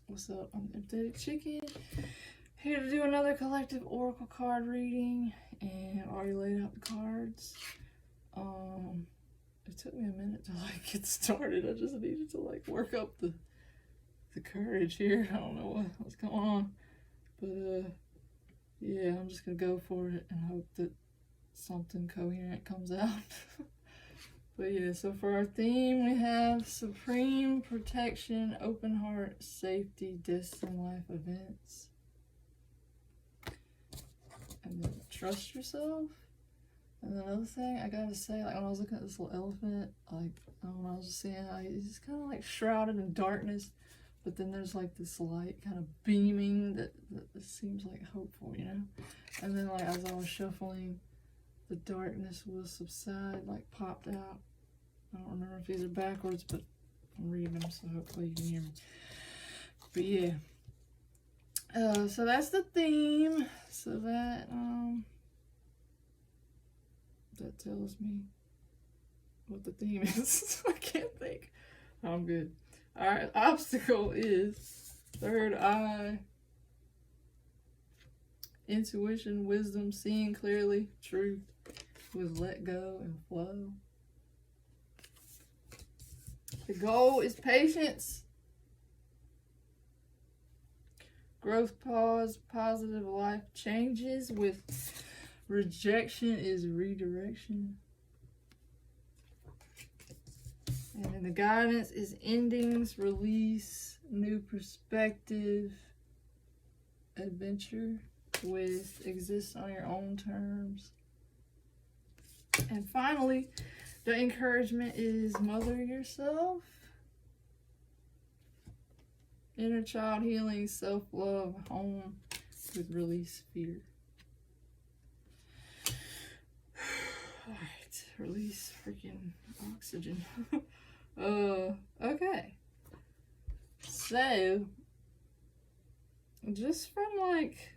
What's up? I'm Empathetic Chicken. Here to do another collective oracle card reading, and I already laid out the cards. It took me a minute to like get started. I just needed to like work up the courage here. I don't know what's going on, but yeah, I'm just gonna go for it and hope that something coherent comes out. But yeah, so for our theme, we have supreme protection, open heart, safety, destined life events. And then trust yourself. And then another thing I gotta say, like when I was looking at this little elephant, like I don't know, I was just seeing how he's kind of like shrouded in darkness, but then there's like this light kind of beaming that seems like hopeful, you know? And then like as I was shuffling, the darkness will subside, like popped out. I don't remember if these are backwards, but I'm reading them, so hopefully you can hear me. But yeah. So that's the theme. So that that tells me what the theme is. I can't think. I'm good. Alright, obstacle is third eye. Intuition, wisdom, seeing clearly, truth with let go and flow. The goal is patience. Growth pause, positive life changes with rejection is redirection. And then the guidance is endings, release, new perspective, adventure with exist on your own terms. And finally, the encouragement is mother yourself. Inner child healing, self-love, home with release fear. Alright, release freaking oxygen. Okay. So, just from like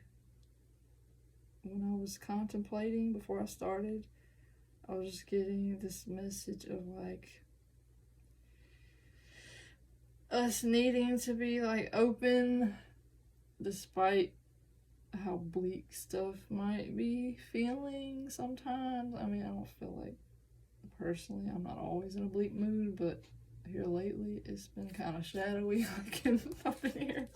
when I was contemplating before I started, I was just getting this message of like us needing to be like open despite how bleak stuff might be feeling sometimes. I mean, I don't feel like, personally, I'm not always in a bleak mood, but here lately it's been kind of shadowy. Up in here,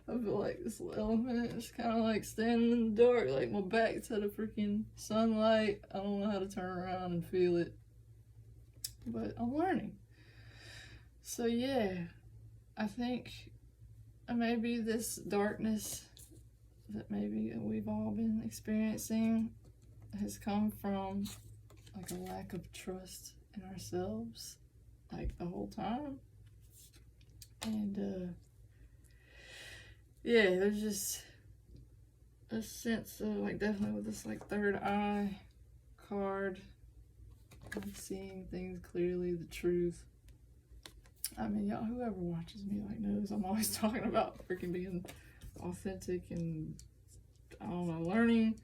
I feel like this little elephant is kind of like standing in the dark, like my back to the freaking sunlight. I don't know how to turn around and feel it, but I'm learning. So yeah, I think maybe this darkness that maybe we've all been experiencing has come from like a lack of trust in ourselves, like the whole time. And yeah, there's just a sense of like, definitely with this like third eye card, like seeing things clearly, the truth. I mean, y'all, whoever watches me like knows I'm always talking about freaking being authentic and, I don't know, learning.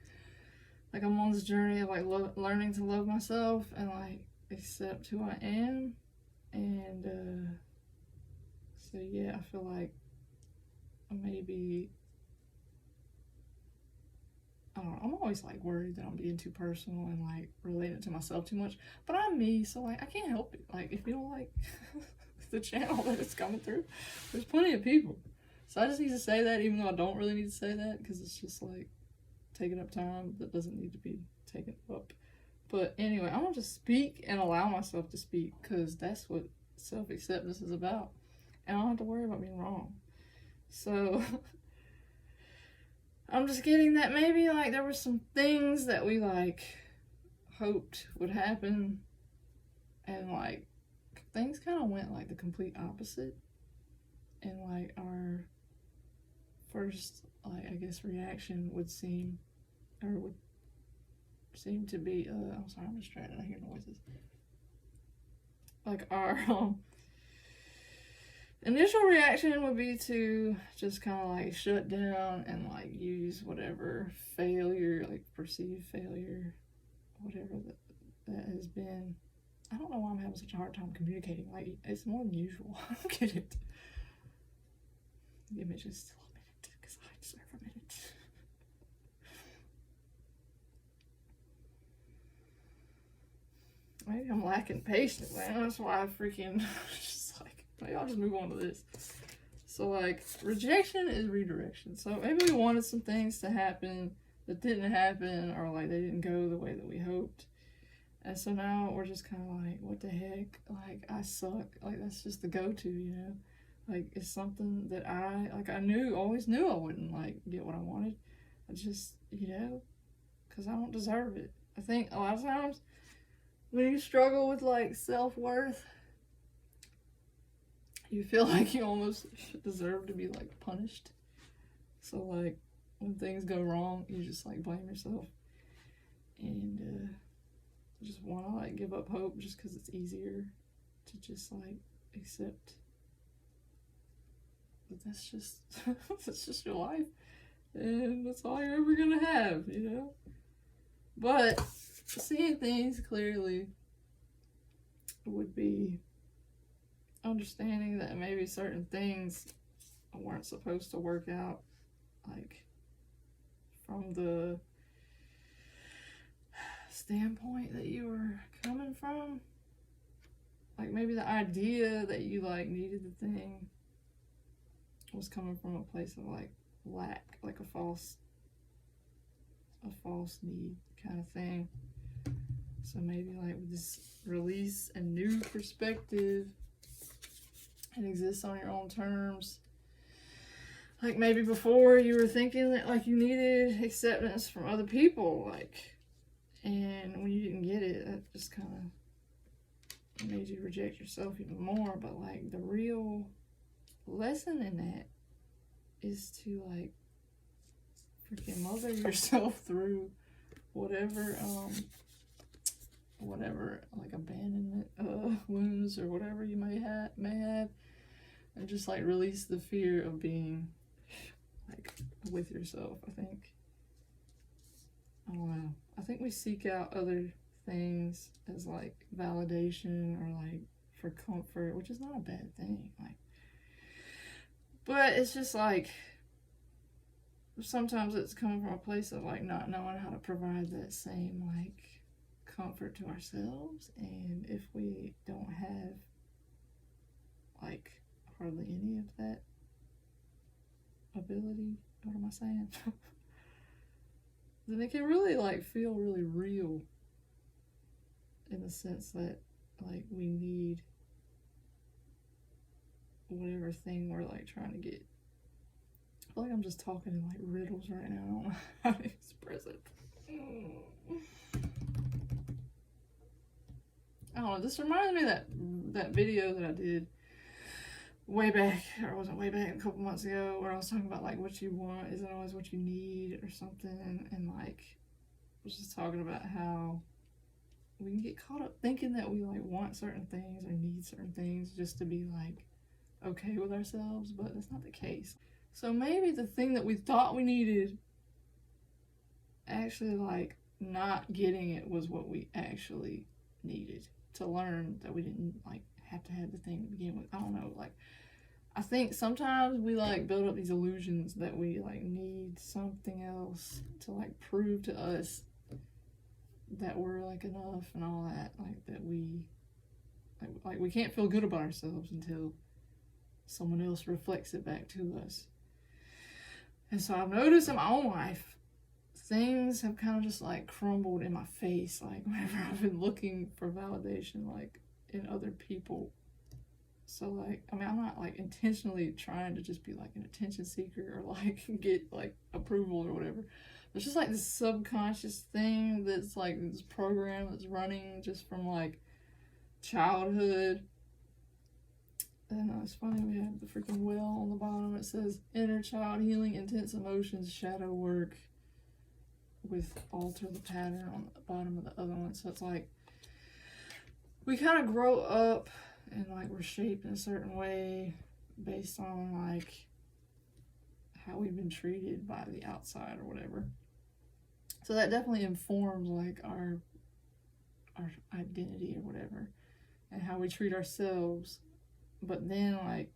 Like I'm on this journey of like learning to love myself and like accept who I am. And so yeah, I feel like maybe, I don't know, I'm always like worried that I'm being too personal and like relating to myself too much, but I'm me, so like I can't help it. Like if you don't like the channel that it's coming through, there's plenty of people. So I just need to say that, even though I don't really need to say that, because it's just like taking up time that doesn't need to be taken up. But anyway, I'm gonna just speak and allow myself to speak, because that's what self-acceptance is about, and I don't have to worry about being wrong. So I'm just getting that maybe like there were some things that we like hoped would happen, and like things kind of went like the complete opposite. And like our first, like I guess, reaction would seem to be I'm sorry, I'm distracted, I hear noises. Like our initial reaction would be to just kind of like shut down and like use whatever failure, like perceived failure, whatever that has been. I don't know why I'm having such a hard time communicating. Like, it's more than usual. I don't get it. Give me just a minute, because I deserve a minute. Maybe I'm lacking patience, man. That's why I freaking just like, maybe I'll just move on to this. So like, rejection is redirection. So maybe we wanted some things to happen that didn't happen, or like they didn't go the way that we hoped. And so now we're just kind of like, what the heck? Like, I suck. Like, that's just the go-to, you know? Like, it's something that I always knew I wouldn't like get what I wanted. I just, you know, because I don't deserve it. I think a lot of times when you struggle with like self-worth, you feel like you almost deserve to be like punished. So like when things go wrong, you just like blame yourself and just want to like give up hope just because it's easier to just like accept that that's just your life and that's all you're ever gonna have, you know. But seeing things clearly would be understanding that maybe certain things weren't supposed to work out, like from the standpoint that you were coming from. Like maybe the idea that you like needed the thing was coming from a place of like lack, like a false need kind of thing. So maybe like with this release and new perspective and exists on your own terms. Like maybe before you were thinking that like you needed acceptance from other people, like, and when you didn't get it, that just kind of made you reject yourself even more. But like the real lesson in that is to like freaking mother yourself through whatever like abandonment wounds or whatever you may have, and just like release the fear of being like with yourself. I don't know, I think we seek out other things as like validation or like for comfort, which is not a bad thing, like, but it's just like sometimes it's coming from a place of like not knowing how to provide that same like comfort to ourselves. And if we don't have like hardly any of that ability, what am I saying? Then it can really like feel really real in the sense that like we need whatever thing we're like trying to get. I feel like I'm just talking in like riddles right now. I don't know how to express it. I don't know, this reminds me of that video that I did way back, or it wasn't way back, a couple months ago, where I was talking about like what you want isn't always what you need or something, and like I was just talking about how we can get caught up thinking that we like want certain things or need certain things just to be like okay with ourselves, but that's not the case. So maybe the thing that we thought we needed, actually like not getting it was what we actually needed to learn that we didn't like have to have the thing to begin with. I don't know, like I think sometimes we like build up these illusions that we like need something else to like prove to us that we're like enough and all that, like that we like we can't feel good about ourselves until someone else reflects it back to us. And so I've noticed in my own life, things have kind of just like crumbled in my face, like whenever I've been looking for validation like in other people. So like, I mean, I'm not like intentionally trying to just be like an attention seeker or like get like approval or whatever. It's just like this subconscious thing that's like this program that's running just from like childhood. And it's funny, we have the freaking well on the bottom. It says inner child healing, intense emotions, shadow work with alter the pattern on the bottom of the other one. So it's like we kind of grow up and like we're shaped in a certain way based on like how we've been treated by the outside or whatever. So that definitely informs like our identity or whatever and how we treat ourselves. But then like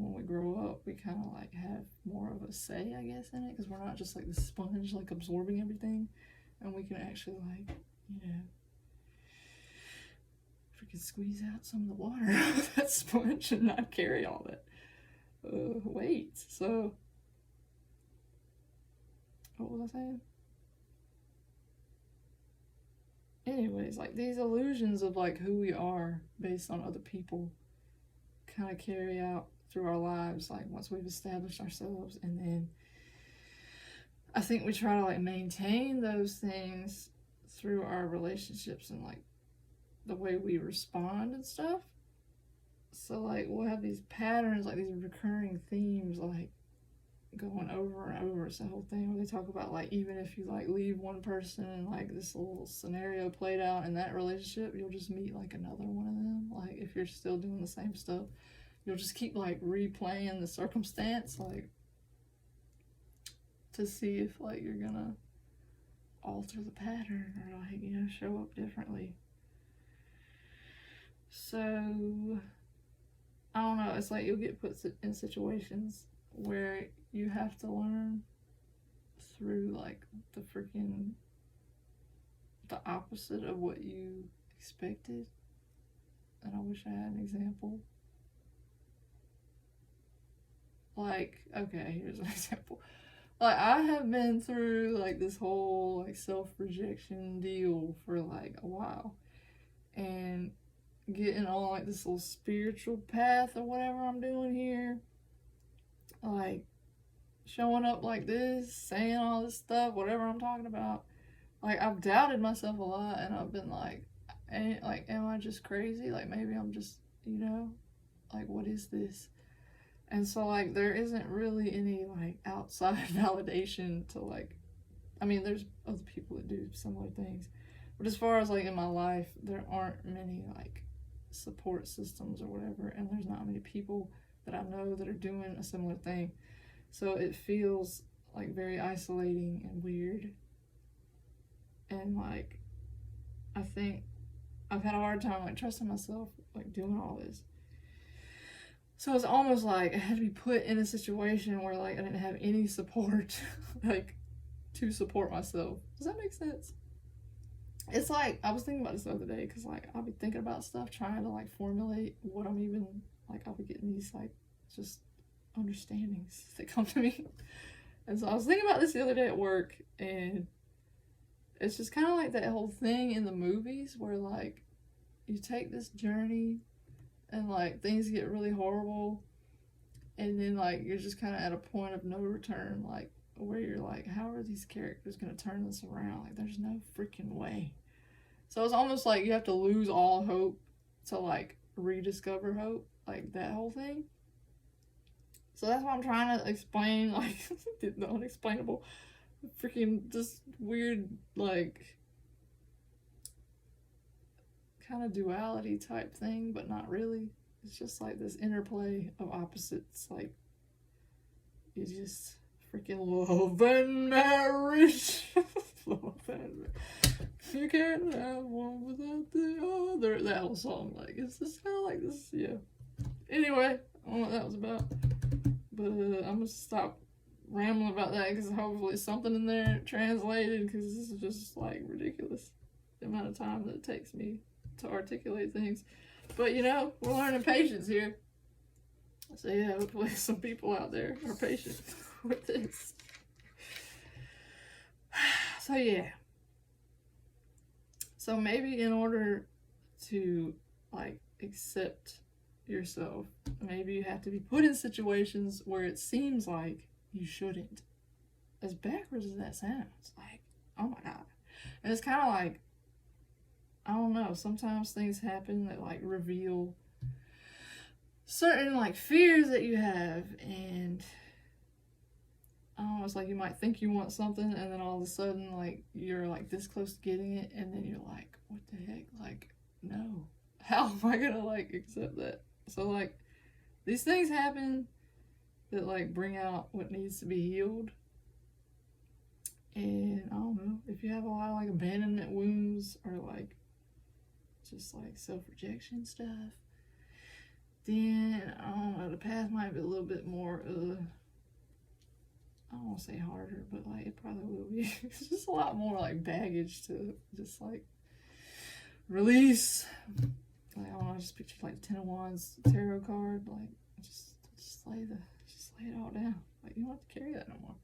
when we grow up, we kind of like have more of a say, I guess, in it, because we're not just like the sponge, like absorbing everything, and we can actually like, you know, freaking squeeze out some of the water out of that sponge and not carry all that weight. So, what was I saying? Anyways, like these illusions of like who we are based on other people kind of carry out through our lives, like once we've established ourselves, and then I think we try to like maintain those things through our relationships and like the way we respond and stuff. So like we'll have these patterns, like these recurring themes, like going over and over. It's the whole thing where they talk about like even if you like leave one person and like this little scenario played out in that relationship, you'll just meet like another one of them. Like if you're still doing the same stuff, you'll just keep like replaying the circumstance, like to see if like you're gonna alter the pattern or like, you know, show up differently. So I don't know, it's like you'll get put in situations where you have to learn through like the opposite of what you expected. And I wish I had an example. Like, okay, here's an example. Like, I have been through like this whole like self-rejection deal for like a while, and getting on like this little spiritual path or whatever I'm doing here, like showing up like this, saying all this stuff, whatever I'm talking about, like I've doubted myself a lot, and I've been like, am I just crazy? Like maybe I'm just, you know, like what is this? And so like there isn't really any like outside validation to like, I mean there's other people that do similar things, but as far as like in my life, there aren't many like support systems or whatever, and there's not many people that I know that are doing a similar thing. So it feels like very isolating and weird. And like, I think I've had a hard time like trusting myself, like doing all this. So it's almost like I had to be put in a situation where like I didn't have any support, like to support myself. Does that make sense? It's like, I was thinking about this the other day, because like I'll be thinking about stuff, trying to like formulate what I'm even, like I'll be getting these like just understandings that come to me. And so I was thinking about this the other day at work, and it's just kind of like that whole thing in the movies where like you take this journey and like things get really horrible, and then like you're just kind of at a point of no return, like where you're like, how are these characters going to turn this around? Like there's no freaking way. So it's almost like you have to lose all hope to like rediscover hope, like that whole thing. So that's what I'm trying to explain, like the unexplainable, freaking just weird, like kind of duality type thing, but not really. It's just like this interplay of opposites, like you just freaking love and marriage. Love and marriage. You can't have one without the other. That whole song, like it's just kind of like this, yeah. Anyway, I don't know what that was about, but I'm gonna stop rambling about that, because hopefully something in there translated, because this is just like ridiculous, the amount of time that it takes me to articulate things. But you know, we're learning patience here. So yeah, hopefully some people out there are patient with this. So yeah. So maybe in order to like accept yourself, maybe you have to be put in situations where it seems like you shouldn't. As backwards as that sounds, like, oh my god. And it's kind of like, I don't know, sometimes things happen that like reveal certain like fears that you have, and I don't know, it's like you might think you want something, and then all of a sudden like you're like this close to getting it, and then you're like, what the heck, like no, how am I gonna like accept that? So like these things happen that like bring out what needs to be healed. And I don't know, if you have a lot of like abandonment wounds or like just like self-rejection stuff, then, I don't know, the path might be a little bit more, I don't want to say harder, but like it probably will be. It's just a lot more like baggage to just like release. Like, I don't know, I just pictured like Ten of Wands tarot card, like just lay it all down. Like, you don't have to carry that no more.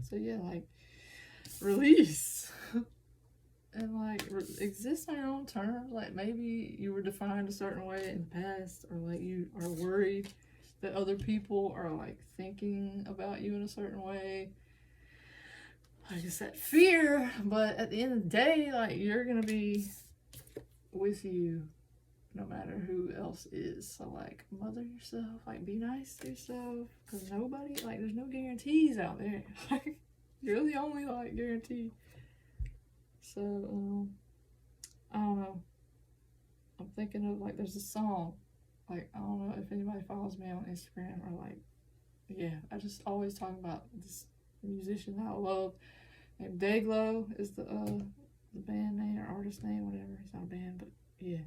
So yeah, like release. And like exist on your own terms. Like, maybe you were defined a certain way in the past, or like you are worried that other people are like thinking about you in a certain way. Like, it's that fear, but at the end of the day, like, you're gonna be with you no matter who else is. So like, mother yourself, like be nice to yourself, because nobody, like, there's no guarantees out there. Like, you're the only like guarantee. So I don't know, I'm thinking of like, there's a song, like, I don't know if anybody follows me on Instagram, or like, yeah, I just always talk about this musician that I love named Dayglow is the band name or artist name, whatever. It's not a band, but yeah.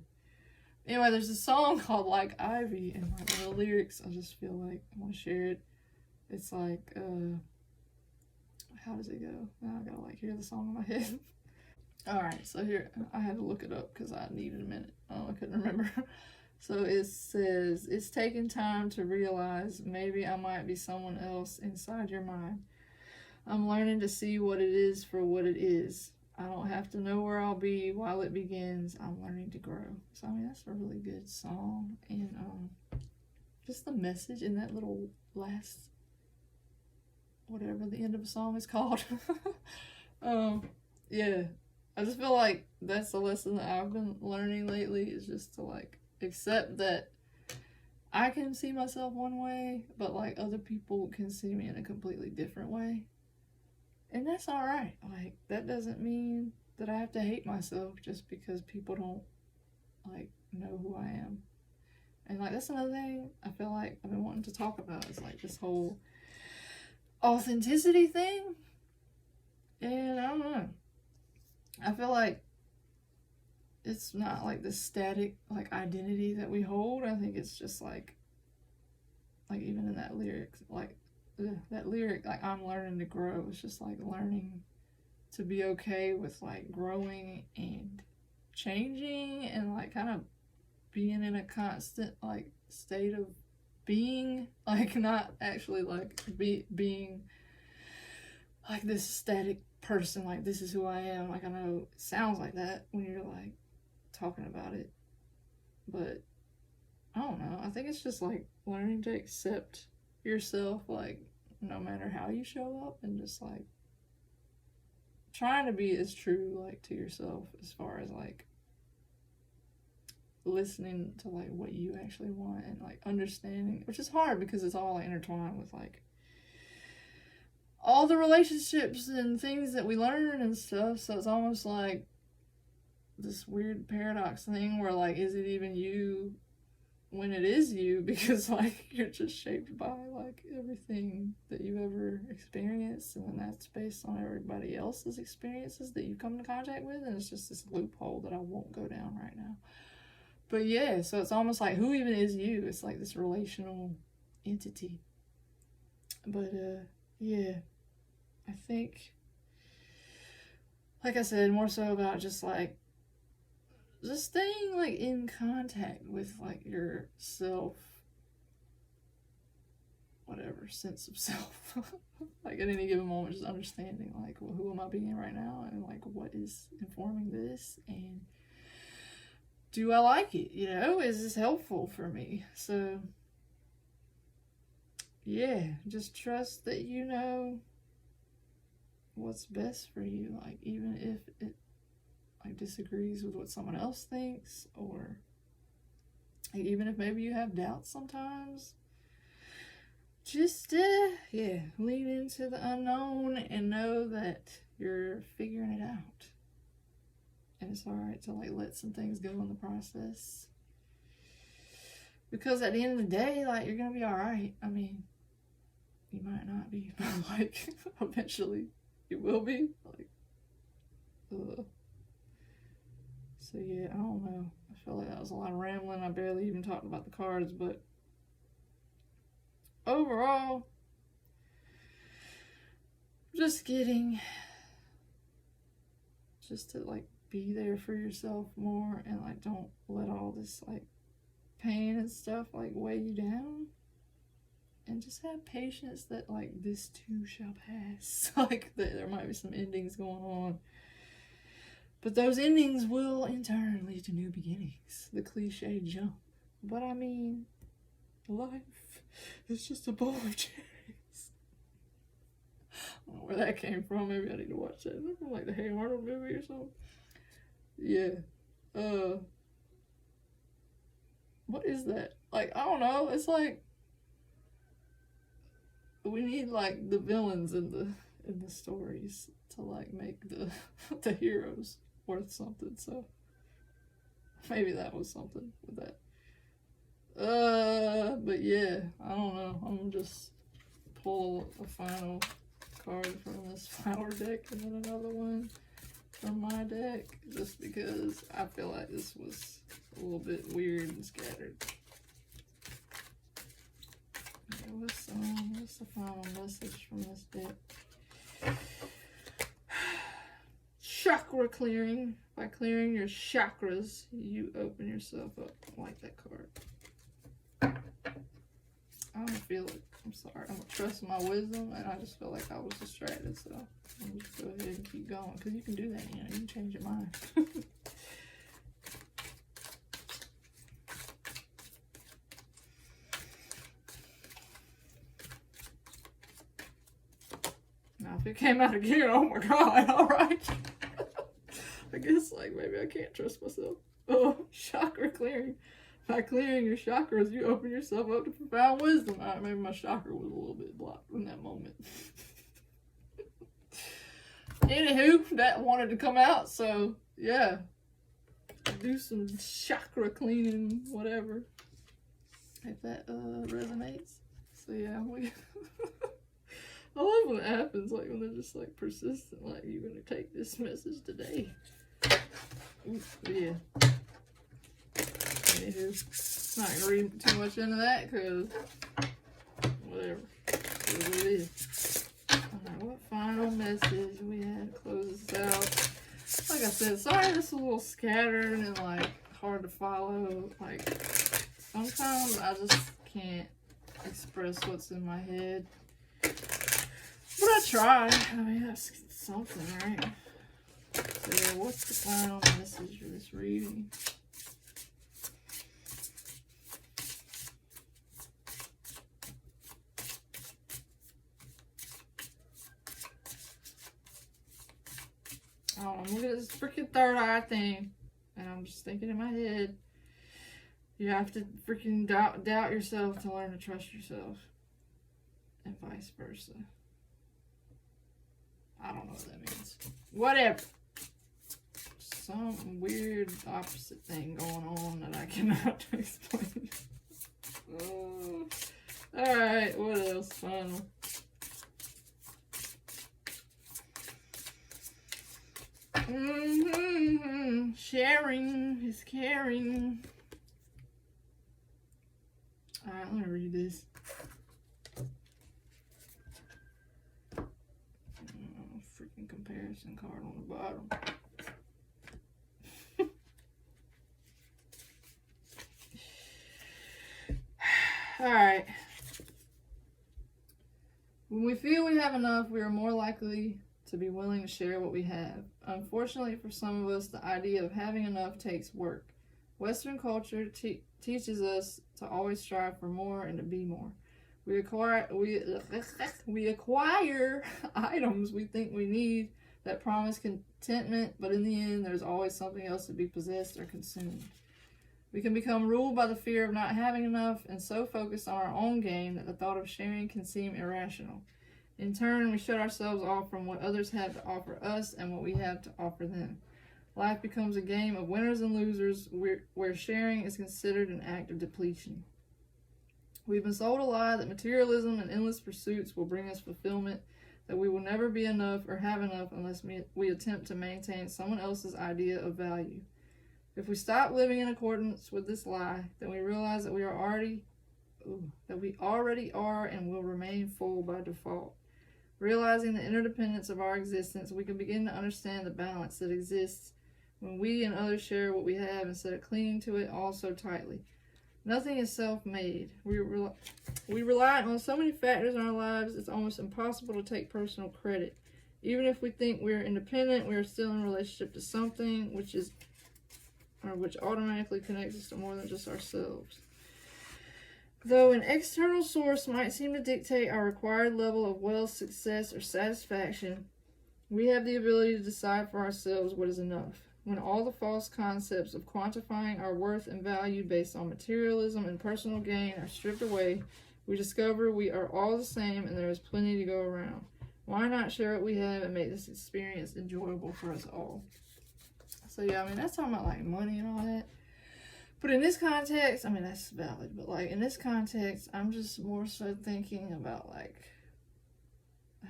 Anyway, there's a song called Like Ivy, and like the lyrics, I just feel like I want to share it. It's like, how does it go? Now I gotta like hear the song in my head. Alright, so here, I had to look it up because I needed a minute. I couldn't remember. So it says, it's taken time to realize maybe I might be someone else inside your mind. I'm learning to see what it is for what it is. I don't have to know where I'll be while it begins. I'm learning to grow. So, I mean, that's a really good song. And just the message in that little last, whatever the end of the song is called. Yeah. I just feel like that's the lesson that I've been learning lately, is just to like accept that I can see myself one way, but like other people can see me in a completely different way. And that's alright. Like, that doesn't mean that I have to hate myself just because people don't like know who I am. And like, that's another thing I feel like I've been wanting to talk about, is like this whole authenticity thing. And I don't know, I feel like it's not like this static like identity that we hold. I think it's just like even in that lyric, like that lyric, like, I'm learning to grow. It's just like learning to be okay with like growing and changing, and like kind of being in a constant like state of being, like not actually like being like this static person, like this is who I am. Like, I know it sounds like that when you're like talking about it, but I don't know, I think it's just like learning to accept yourself, like no matter how you show up, and just like trying to be as true like to yourself, as far as like listening to like what you actually want, and like understanding, which is hard because it's all like intertwined with like all the relationships and things that we learn and stuff. So it's almost like this weird paradox thing where like, is it even you when it is you? Because like, you're just shaped by like everything that you've ever experienced, and then that's based on everybody else's experiences that you come into contact with, and it's just this loophole that I won't go down right now. But yeah, so it's almost like, who even is you? It's like this relational entity. But yeah, I think, like I said, more so about just like just staying like in contact with like your self, whatever, sense of self. Like at any given moment, just understanding like, well, who am I being right now, and like what is informing this, and do I like it? You know, is this helpful for me? So yeah, just trust that you know what's best for you, like even if it like disagrees with what someone else thinks, or like, even if maybe you have doubts sometimes. Just yeah, lean into the unknown and know that you're figuring it out, and it's alright to like let some things go in the process, because at the end of the day, like, you're gonna be alright. I mean, you might not be, but like eventually you will be. Like, so yeah, I don't know, I feel like that was a lot of rambling. I barely even talked about the cards, but overall, just to like be there for yourself more, and like don't let all this like pain and stuff like weigh you down, and just have patience that like this too shall pass. Like there might be some endings going on, but those endings will in turn lead to new beginnings. The cliche jump. But I mean, life is just a bowl of cherries. I don't know where that came from. Maybe I need to watch that. Is that from like the Hey Arnold movie or something? Yeah. What is that? Like, I don't know. It's like we need like the villains in the stories to like make the heroes worth something. So maybe that was something with that. But yeah, I don't know. I'm gonna just pull a final card from this flower deck and then another one from my deck, just because I feel like this was a little bit weird and scattered. Okay, what's the final message from this deck? Chakra clearing. By clearing your chakras, you open yourself up. I like that card. I don't feel it. I'm sorry. I'm gonna trust my wisdom, and I just feel like I was distracted, so I'm just go ahead and keep going, because you can do that, you know, you can change your mind. Now, if it came out again, oh my god, alright. I guess, like, maybe I can't trust myself. Oh, chakra clearing. By clearing your chakras, you open yourself up to profound wisdom. Alright, maybe my chakra was a little bit blocked in that moment. Anywho, that wanted to come out, so yeah. Do some chakra cleaning, whatever. If that resonates. So yeah, I love when it happens, like when they're just like persistent, like you're gonna take this message today. Yeah. Anywho, not gonna read too much into that, because whatever. It is what it is. Alright, what final message we had to close this out? Like I said, sorry this is a little scattered and like hard to follow. Like sometimes I just can't express what's in my head. But I try. I mean, that's something, right? So yeah, what's the final message for this reading? Oh, look at this freaking third eye thing. And I'm just thinking in my head, you have to freaking doubt yourself to learn to trust yourself. And vice versa. I don't know what that means. Whatever. Some weird opposite thing going on that I cannot explain. Alright, what else? Final. Sharing is caring. Alright, let me read this. Freaking comparison card on the bottom. Alright. When we feel we have enough, we are more likely to be willing to share what we have. Unfortunately for some of us, the idea of having enough takes work. Western culture teaches us to always strive for more and to be more. We acquire items we think we need that promise contentment, but in the end, there's always something else to be possessed or consumed. We can become ruled by the fear of not having enough and so focused on our own gain that the thought of sharing can seem irrational. In turn, we shut ourselves off from what others have to offer us and what we have to offer them. Life becomes a game of winners and losers where sharing is considered an act of depletion. We've been sold a lie that materialism and endless pursuits will bring us fulfillment, that we will never be enough or have enough unless we attempt to maintain someone else's idea of value. If we stop living in accordance with this lie, then we realize that we already are and will remain full by default. Realizing the interdependence of our existence, we can begin to understand the balance that exists when we and others share what we have instead of clinging to it all so tightly. Nothing is self-made. We rely on so many factors in our lives, it's almost impossible to take personal credit. Even if we think we're independent, we are still in a relationship to something which automatically connects us to more than just ourselves. Though an external source might seem to dictate our required level of wealth, success, or satisfaction, we have the ability to decide for ourselves what is enough. When all the false concepts of quantifying our worth and value based on materialism and personal gain are stripped away, we discover we are all the same and there is plenty to go around. Why not share what we have and make this experience enjoyable for us all? So yeah, I mean, that's talking about like money and all that. But in this context, I mean, that's valid, but like in this context, I'm just more so thinking about like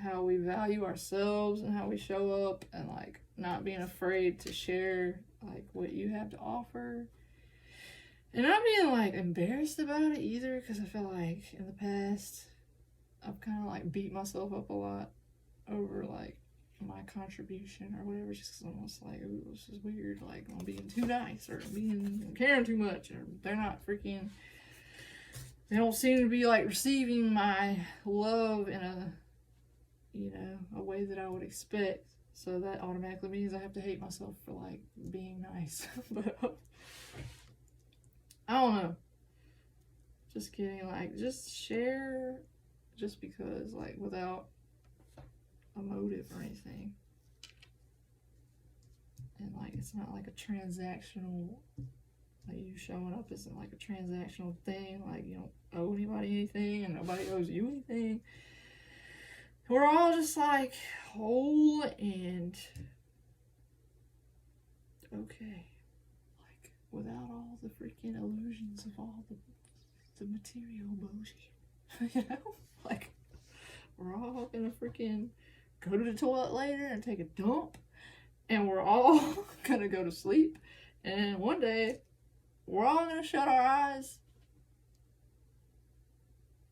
how we value ourselves and how we show up, and like not being afraid to share like what you have to offer, and not being like embarrassed about it either, because I feel like in the past I've kind of like beat myself up a lot over like my contribution or whatever, just because I'm almost like, ooh, this is weird, like I'm being too nice or I'm caring too much, or they don't seem to be like receiving my love in a way that I would expect. So that automatically means I have to hate myself for like being nice. But I don't know. Just kidding. Like, just share just because, like, without a motive or anything. And like, it's not like a transactional, like you showing up isn't like a transactional thing. Like, you don't owe anybody anything and nobody owes you anything. We're all just like whole and okay, like without all the freaking illusions of all the material bullshit. You know, like we're all gonna freaking go to the toilet later and take a dump, and we're all gonna go to sleep, and one day we're all gonna shut our eyes.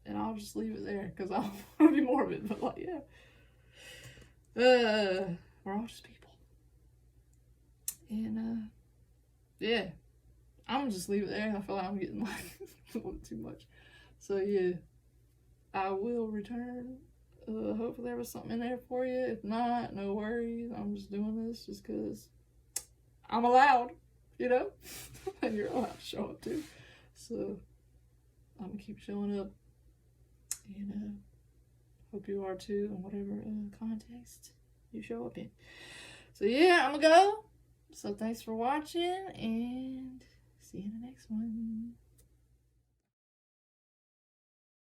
And I'll just leave it there because I don't want to be morbid, but like, yeah. We're all just people. And, yeah. I'm going to just leave it there. I feel like I'm getting like a little too much. So, yeah. I will return. Hopefully there was something in there for you. If not, no worries. I'm just doing this just because I'm allowed, you know? And you're allowed to show up too. So, I'm going to keep showing up. And hope you are too, in whatever context you show up in. So yeah, I'm gonna go. So thanks for watching, and see you in the next one.